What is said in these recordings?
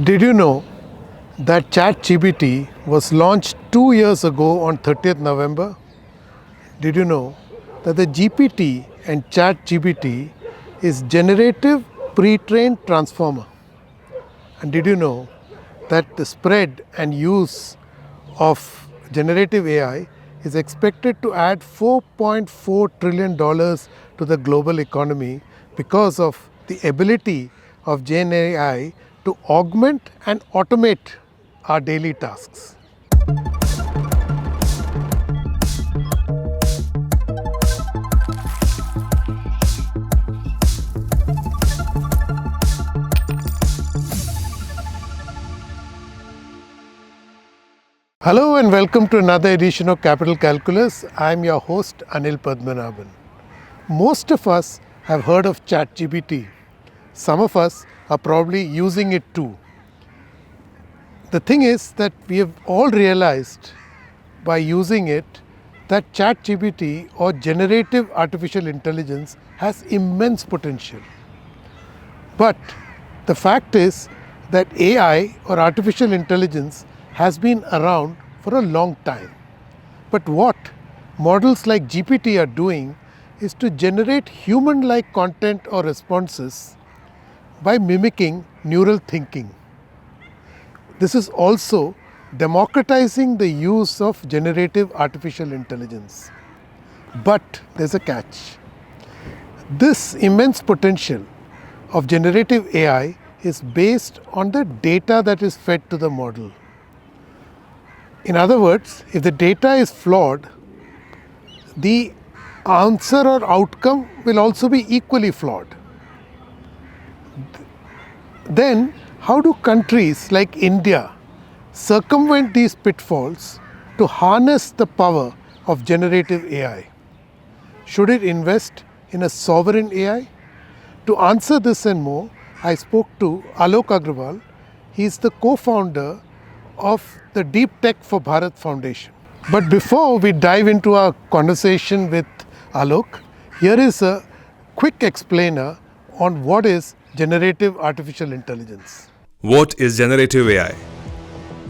Did you know that ChatGPT was launched 2 years ago on 30th November? Did you know that the GPT and ChatGPT is generative pre-trained transformer? And did you know that the spread and use of generative AI is expected to add $4.4 trillion to the global economy because of the ability of Gen AI to augment and automate our daily tasks? Hello and welcome to another edition of Capital Calculus. I'm your host Anil Padmanabhan. Most of us have heard of ChatGPT. Some of us are probably using it too. The thing is that we have all realized by using it that ChatGPT or generative artificial intelligence has immense potential. But the fact is that AI or artificial intelligence has been around for a long time. But what models like GPT are doing is to generate human like content or responses by mimicking neural thinking. This is also democratizing the use of generative artificial intelligence. But there's a catch. This immense potential of generative AI is based on the data that is fed to the model. In other words, if the data is flawed, the answer or outcome will also be equally flawed. Then, how do countries like India circumvent these pitfalls to harness the power of generative AI? Should it invest in a sovereign AI? To answer this and more, I spoke to Alok Agrawal. He is the co-founder of the DeepTech4Bharat Foundation. But before we dive into our conversation with Alok, here is a quick explainer on what is generative artificial intelligence. What is generative AI?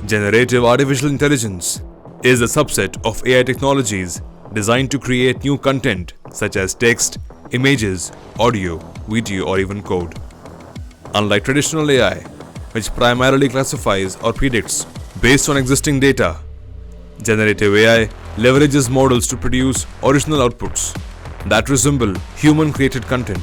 Generative artificial intelligence is a subset of AI technologies designed to create new content such as text, images, audio, video, or even code. Unlike traditional AI, which primarily classifies or predicts based on existing data, generative AI leverages models to produce original outputs that resemble human-created content.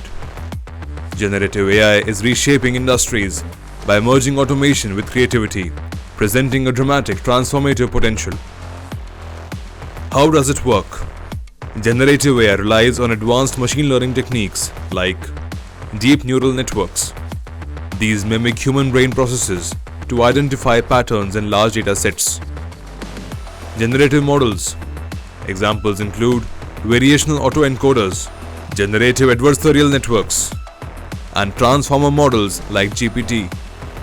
Generative AI is reshaping industries by merging automation with creativity, presenting a dramatic transformative potential. How does it work? Generative AI relies on advanced machine learning techniques like deep neural networks. These mimic human brain processes to identify patterns in large data sets. Generative models. Examples include variational autoencoders, generative adversarial networks, and transformer models like GPT.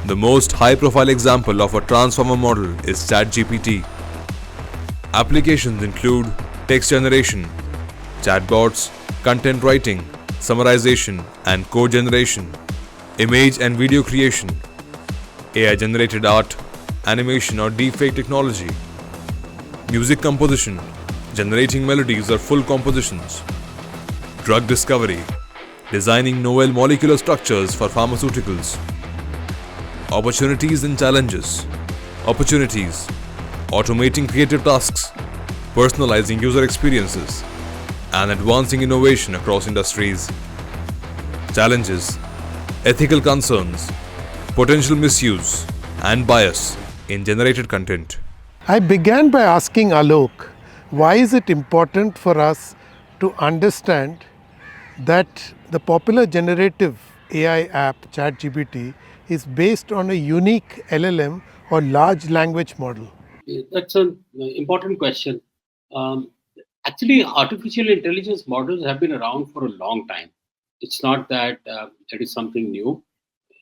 The most high-profile example of a transformer model is ChatGPT. Applications include text generation, chatbots, content writing, summarization, and code generation, image and video creation, AI-generated art, animation or deepfake technology, music composition, generating melodies or full compositions, drug discovery, designing novel molecular structures for pharmaceuticals. Opportunities and challenges. Opportunities: automating creative tasks, personalizing user experiences, and advancing innovation across industries. Challenges: ethical concerns, potential misuse, and bias in generated content. I began by asking Alok, why is it important for us to understand that the popular generative AI app ChatGPT is based on a unique LLM or large language model? That's an important question. Um, Actually, artificial intelligence models have been around for a long time. It's not that it is something new.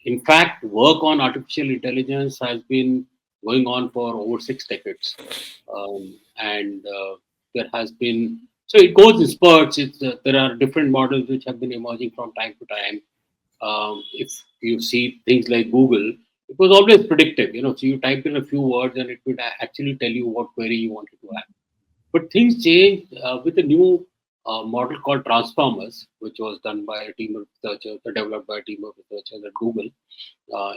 In fact, work on artificial intelligence has been going on for over 6 decades. And there has been, so it goes in spurts. There are different models which have been emerging from time to time. If you see things like Google, it was always predictive. So you typed in a few words and it would actually tell you what query you wanted to have. But things changed with a new model called transformers, which was done by a team of researchers, developed by a team of researchers at Google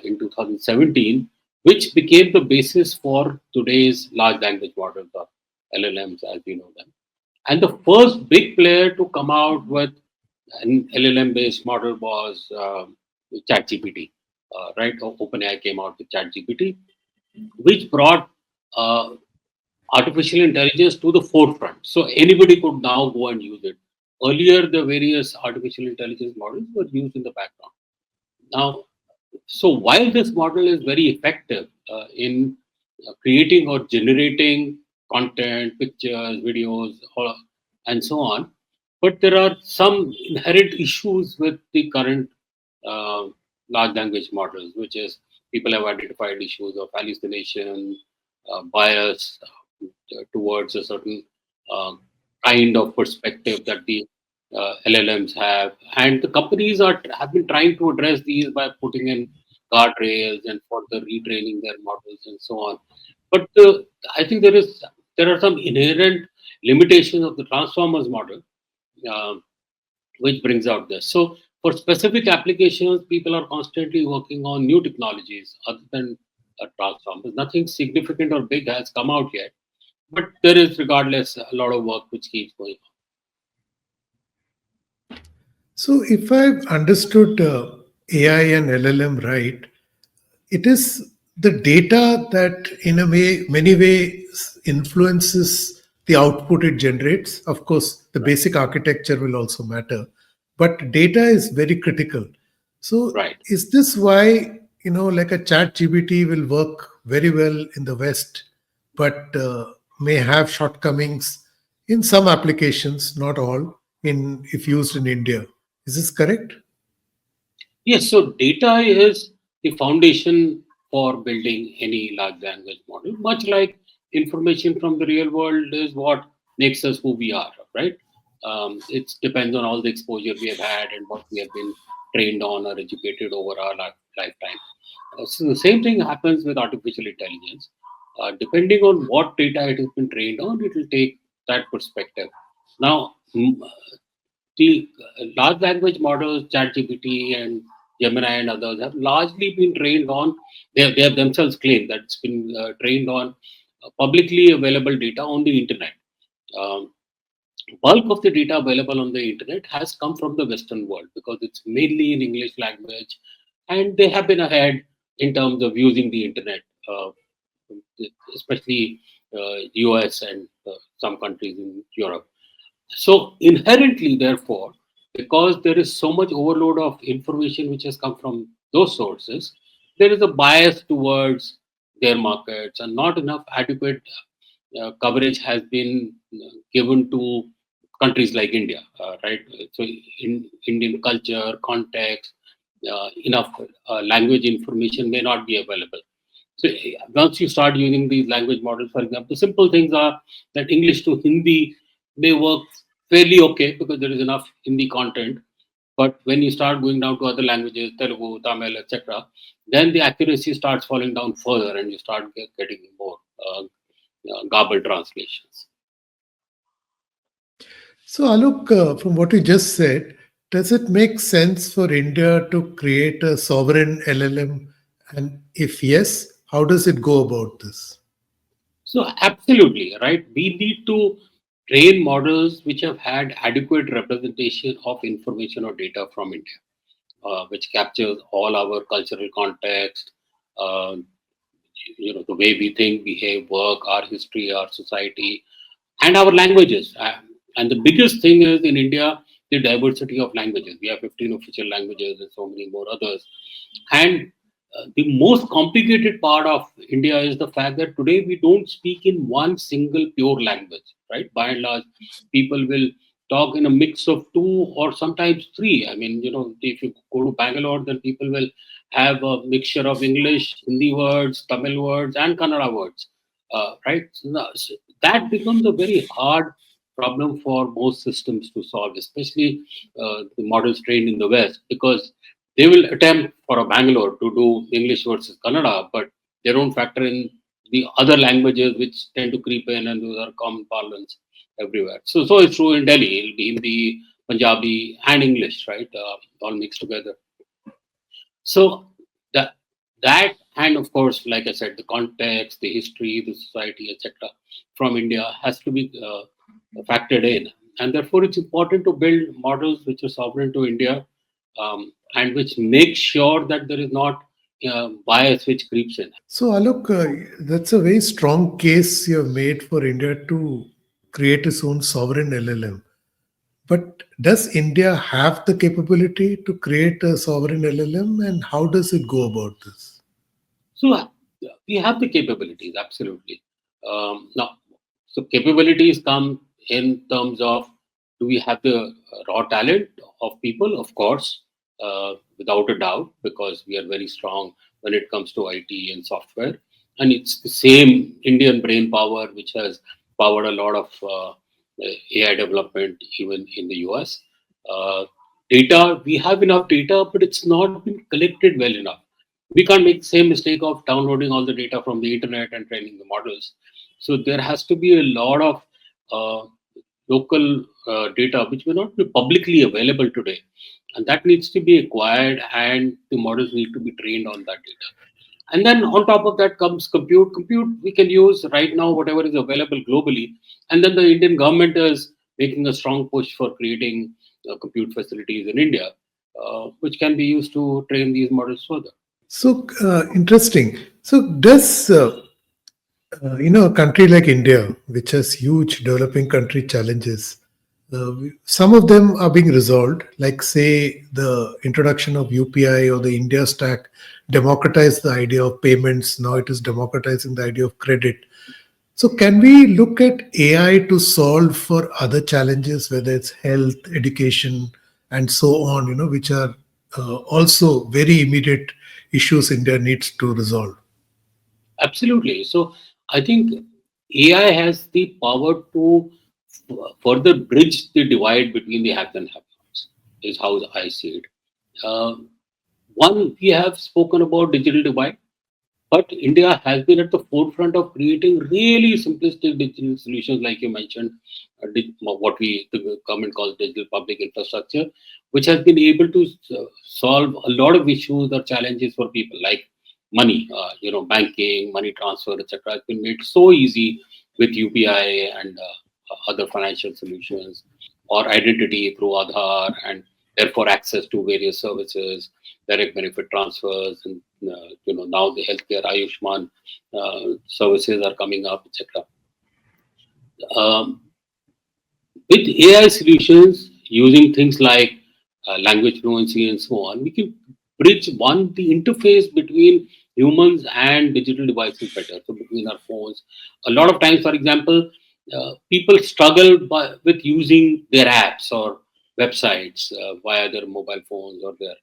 in 2017, which became the basis for today's large language models, or LLMs as we know them. And the first big player to come out with an LLM based model was ChatGPT. Right, OpenAI came out with ChatGPT, which brought uh, artificial intelligence to the forefront. So anybody could now go and use it. Earlier, the various artificial intelligence models were used in the background. Now, so while this model is very effective in creating or generating content, pictures, videos, and so on, but there are some inherent issues with the current uh, large language models, which is people have identified issues of hallucination, bias towards a certain uh, kind of perspective that the LLMs have, and the companies have been trying to address these by putting in guardrails and further retraining their models and so on. But I think there are some inherent limitations of the transformers model, uh, which brings out this. So for specific applications, people are constantly working on new technologies other than transformers. Nothing significant or big has come out yet, but there is, regardless, a lot of work which keeps going on. So, if I've understood AI and LLM right, it is the data that, in a way, many ways, influences the output it generates. Of course, the Right. basic architecture will also matter, but data is very critical. So, Right. is this why, like a chat GBT will work very well in the West, but may have shortcomings in some applications, not all, in if used in India? Is this correct? Yes, so data is the foundation for building any large language model, much like information from the real world is what makes us who we are, right? It depends on all the exposure we have had and what we have been trained on or educated over our lifetime. So the same thing happens with artificial intelligence. Depending on what data it has been trained on, it will take that perspective. Now, the large language models, ChatGPT and Gemini and others, have largely been trained on, they have themselves claimed that it's been trained on publicly available data on the internet. Um, Bulk of the data available on the internet has come from the Western world because it's mainly in English language, and they have been ahead in terms of using the internet, especially US and some countries in Europe. So inherently, therefore, because there is so much overload of information which has come from those sources, there is a bias towards their markets, and not enough adequate coverage has been given to countries like India, right? So in Indian culture, context, enough language information may not be available. So once you start using these language models, for example, simple things are that English to Hindi may work fairly okay because there is enough Hindi content. But when you start going down to other languages, Telugu, Tamil, etc., then the accuracy starts falling down further, and you start getting more garbled translations. So, Alok, from what you just said, does it make sense for India to create a sovereign LLM? And if yes, how does it go about this? So absolutely, right. We need to train models which have had adequate representation of information or data from India, which captures all our cultural context, uh, the way we think, behave, work, our history, our society, and our languages. And the biggest thing is in India, the diversity of languages. We have 15 official languages and so many more others. And the most complicated part of India is the fact that today we don't speak in one single pure language, right? By and large, people will talk in a mix of two or sometimes three. I mean, if you go to Bangalore, then people will have a mixture of English, Hindi words, Tamil words, and Kannada words, right? So that becomes a very hard problem for most systems to solve, especially the models trained in the West, because They will attempt for a Bangalore to do English versus Kannada, but they don't factor in the other languages which tend to creep in, and those are common parlance everywhere. So it's true in Delhi. It'll be Hindi, Punjabi, and English, right? All mixed together. So that that and of course, like I said, the context, the history, the society, etc. from India has to be factored in, and therefore it's important to build models which are sovereign to India, and which make sure that there is not bias which creeps in. So, Alok, that's a very strong case you have made for India to create its own sovereign LLM. But does India have the capability to create a sovereign LLM, and how does it go about this? So we have the capabilities, absolutely. Now, so capabilities come in terms of, do we have the raw talent of people? Of course, without a doubt, because we are very strong when it comes to IT and software. And it's the same Indian brain power which has powered a lot of AI development, even in the US. Uh, Data, we have enough data, but it's not been collected well enough. We can't make the same mistake of downloading all the data from the internet and training the models. So there has to be a lot of uh, local data which may not be publicly available today, and that needs to be acquired, and the models need to be trained on that data. And then on top of that comes compute. Compute we can use right now, whatever is available globally, and then the Indian government is making a strong push for creating compute facilities in India, which can be used to train these models further. So interesting. So, does a country like India, which has huge developing country challenges, some of them are being resolved, like say the introduction of UPI or the India stack democratized the idea of payments. Now it is democratizing the idea of credit. So can we look at AI to solve for other challenges, whether it's health, education, and so on, which are also very immediate issues India needs to resolve? Absolutely. So I think AI has the power to further bridge the divide between the haves and have-nots, is how I see it. Uh, One, we have spoken about digital divide, but India has been at the forefront of creating really simplistic digital solutions, like you mentioned, what the government calls digital public infrastructure, which has been able to solve a lot of issues or challenges for people, like money, banking, money transfer, etc. Has been made so easy with UPI and other financial solutions, or identity through Aadhaar, and therefore access to various services, direct benefit transfers, and now the healthcare Ayushman services are coming up, etc. Um, with AI solutions using things like language fluency and so on, we can bridge the interface between humans and digital devices better. So between our phones, a lot of times, for example, people struggle with using their apps or websites via their mobile phones or their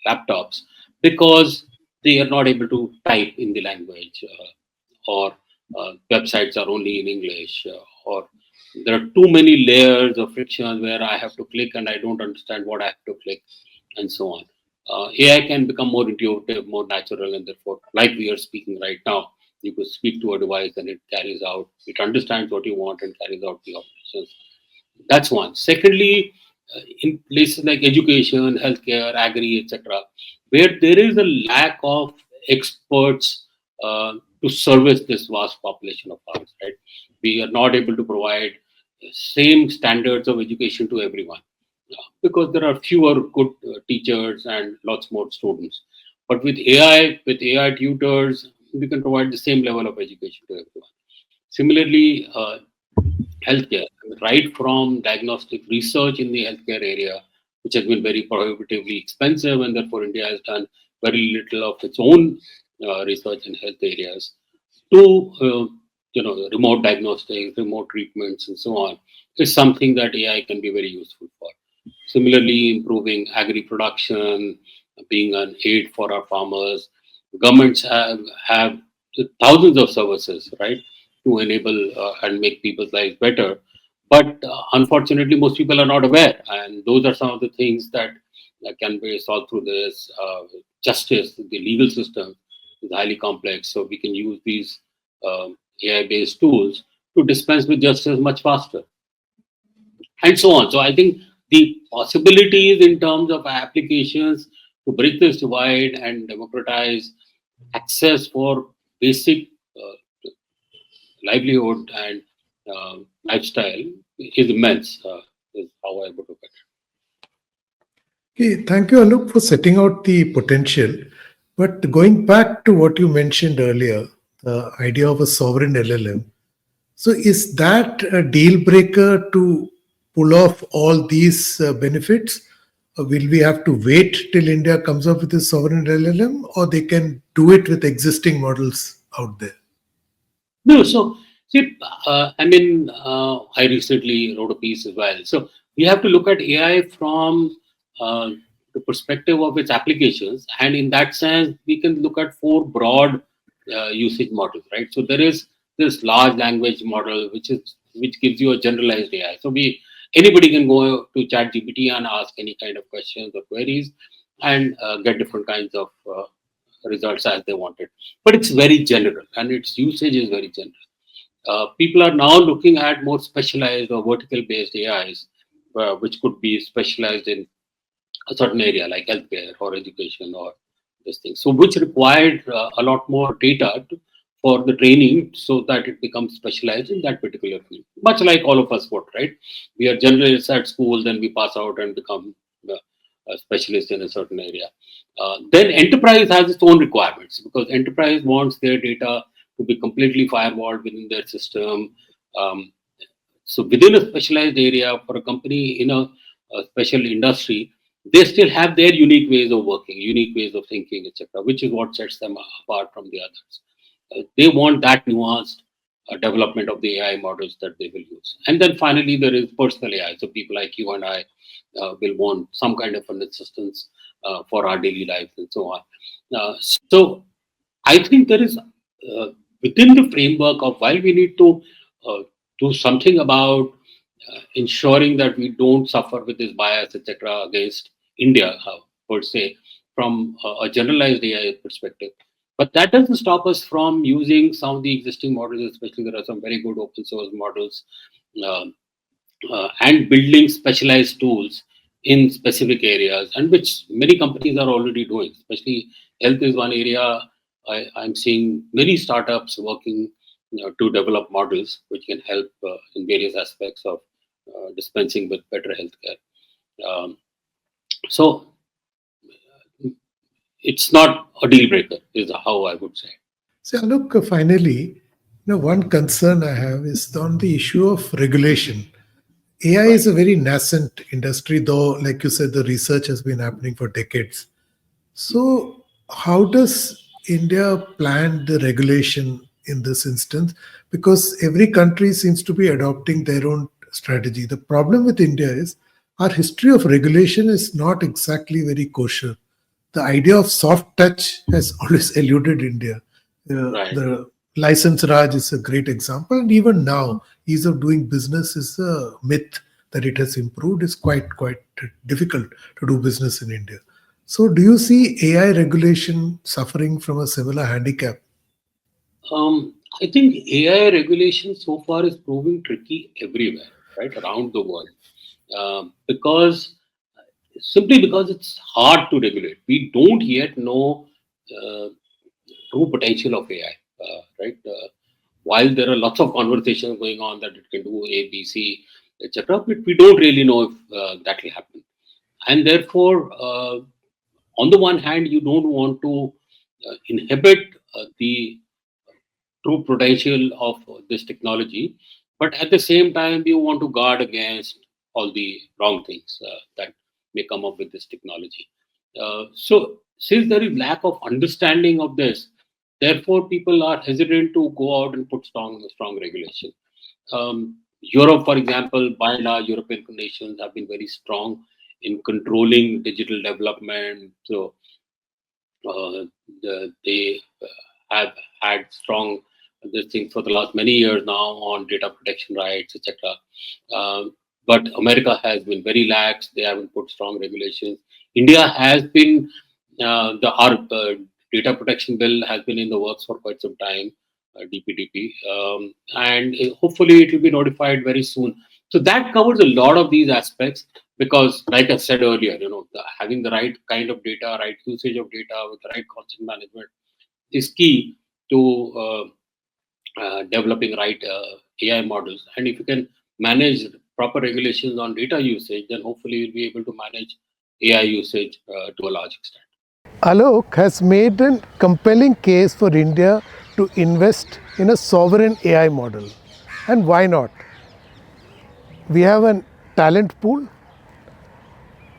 laptops, because they are not able to type in the language, or websites are only in English, or there are too many layers of friction where I have to click and I don't understand what I have to click, and so on. AI can become more intuitive, more natural, and therefore, like we are speaking right now, you could speak to a device and it understands what you want and carries out the operations. That's one. Secondly, in places like education, healthcare, agri, etc., where there is a lack of experts to service this vast population of ours, right? We are not able to provide same standards of education to everyone, because there are fewer good teachers and lots more students. But with AI tutors, we can provide the same level of education to everyone. Similarly, healthcare, right from diagnostic research in the healthcare area, which has been very prohibitively expensive, and therefore India has done very little of its own research in health areas, to remote diagnostics, remote treatments, and so on, is something that AI can be very useful for. Similarly, improving agri production, being an aid for our farmers. Governments have thousands of services, right, to enable and make people's lives better. But unfortunately, most people are not aware, and those are some of the things that can be solved through this. Justice, the legal system is highly complex, so we can use these AI-based tools to dispense with justice much faster, and so on. So I think the possibilities in terms of applications to break this divide and democratize access for basic livelihood and lifestyle is immense, is how I would look at it. Okay, thank you, Alok, for setting out the potential. But going back to what you mentioned earlier, the idea of a sovereign LLM. So, is that a deal breaker to pull off all these benefits? Or will we have to wait till India comes up with a sovereign LLM, or they can do it with existing models out there? No, so see, I recently wrote a piece as well. So we have to look at AI from the perspective of its applications, and in that sense, we can look at four broad usage models, right? So there is this large language model, which gives you a generalized AI. So anybody can go to ChatGPT and ask any kind of questions or queries, and get different kinds of results as they wanted. But it's very general, and its usage is very general. People are now looking at more specialized or vertical based AIs, which could be specialized in a certain area like healthcare or education or this thing. So, which required a lot more data for the training so that it becomes specialized in that particular field. Much like all of us would, right? We are generalists at school, then we pass out and become a specialist in a certain area. Then enterprise has its own requirements because enterprise wants their data to be completely firewalled within their system. Um, so within a specialized area for a company in a special industry, they still have their unique ways of working, unique ways of thinking, etc., which is what sets them apart from the others. They want that nuanced development of the AI models that they will use. And then finally, there is personal AI. So people like you and I will want some kind of an assistance for our daily lives and so on. So I think there is within the framework of while we need to uh, do something about ensuring that we don't suffer with this bias, etc., against India per se, from a generalized AI perspective. But that doesn't stop us from using some of the existing models, especially there are some very good open source models, uh, and building specialized tools in specific areas, and which many companies are already doing. Especially health is one area I'm seeing many startups working to develop models which can help in various aspects of dispensing with better healthcare. Um, so it's not a deal breaker, is how I would say. So, look, finally, one concern I have is on the issue of regulation. AI Right. is a very nascent industry, though, like you said, the research has been happening for decades. So, how does India plan the regulation in this instance? Because every country seems to be adopting their own strategy. The problem with India is our history of regulation is not exactly very kosher. The idea of soft touch has always eluded India. Right. The license Raj is a great example, and even now, ease of doing business is a myth that it has improved. It's quite difficult to do business in India. So, do you see AI regulation suffering from a similar handicap? I think AI regulation so far is proving tricky everywhere, right, around the world, because simply because it's hard to regulate. We don't yet know uh, true potential of AI, right? While there are lots of conversations going on that it can do A, B, C, etc., but we don't really know if that will happen. And therefore, on the one hand, you don't want to inhibit the true potential of this technology, but at the same time, you want to guard against all the wrong things that may come up with this technology. So, since there is lack of understanding of this, therefore people are hesitant to go out and put strong regulation. Europe, for example, by and large, European nations have been very strong in controlling digital development. So they have had strong this thing for the last many years now on data protection rights, etc. But America has been very lax. They haven't put strong regulations. India has been our data protection bill has been in the works for quite some time, DPDP, and hopefully it will be notified very soon. So that covers a lot of these aspects because, like I said earlier, having the right kind of data, right usage of data with the right consent management is key to developing right AI models. And if you can manage proper regulations on data usage, then hopefully you'll be able to manage AI usage to a large extent. Alok has made a compelling case for India to invest in a sovereign AI model. And why not? We have a talent pool,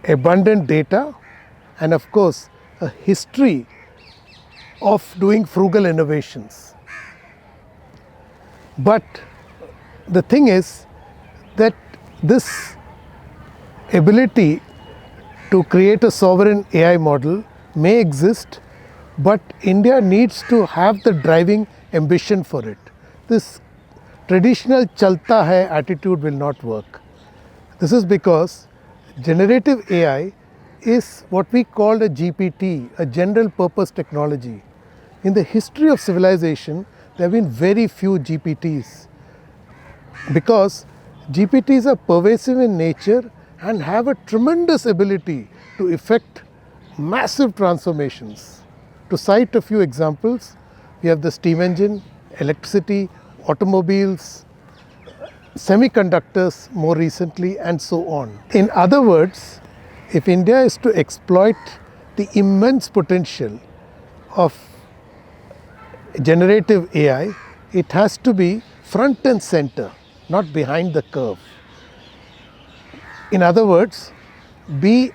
abundant data, and of course, a history of doing frugal innovations. But the thing is that this ability to create a sovereign AI model may exist, but India needs to have the driving ambition for it. This traditional chalta hai attitude will not work. This is because generative AI is what we call a GPT, a general purpose technology. In the history of civilization, there have been very few GPTs because GPTs are pervasive in nature and have a tremendous ability to effect massive transformations. To cite a few examples, we have the steam engine, electricity, automobiles, semiconductors more recently, and so on. In other words, if India is to exploit the immense potential of generative AI, it has to be front and center, not behind the curve. In other words, be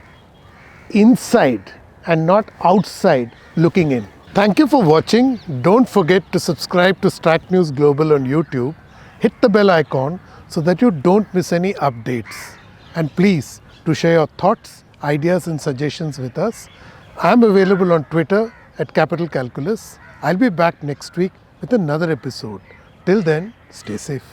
inside and not outside looking in. Thank you for watching. Don't forget to subscribe to StratNews Global on YouTube. Hit the bell icon so that you don't miss any updates. And please do share your thoughts, ideas and suggestions with us. I'm available on Twitter at Capital Calculus. I'll be back next week with another episode. Till then, stay safe.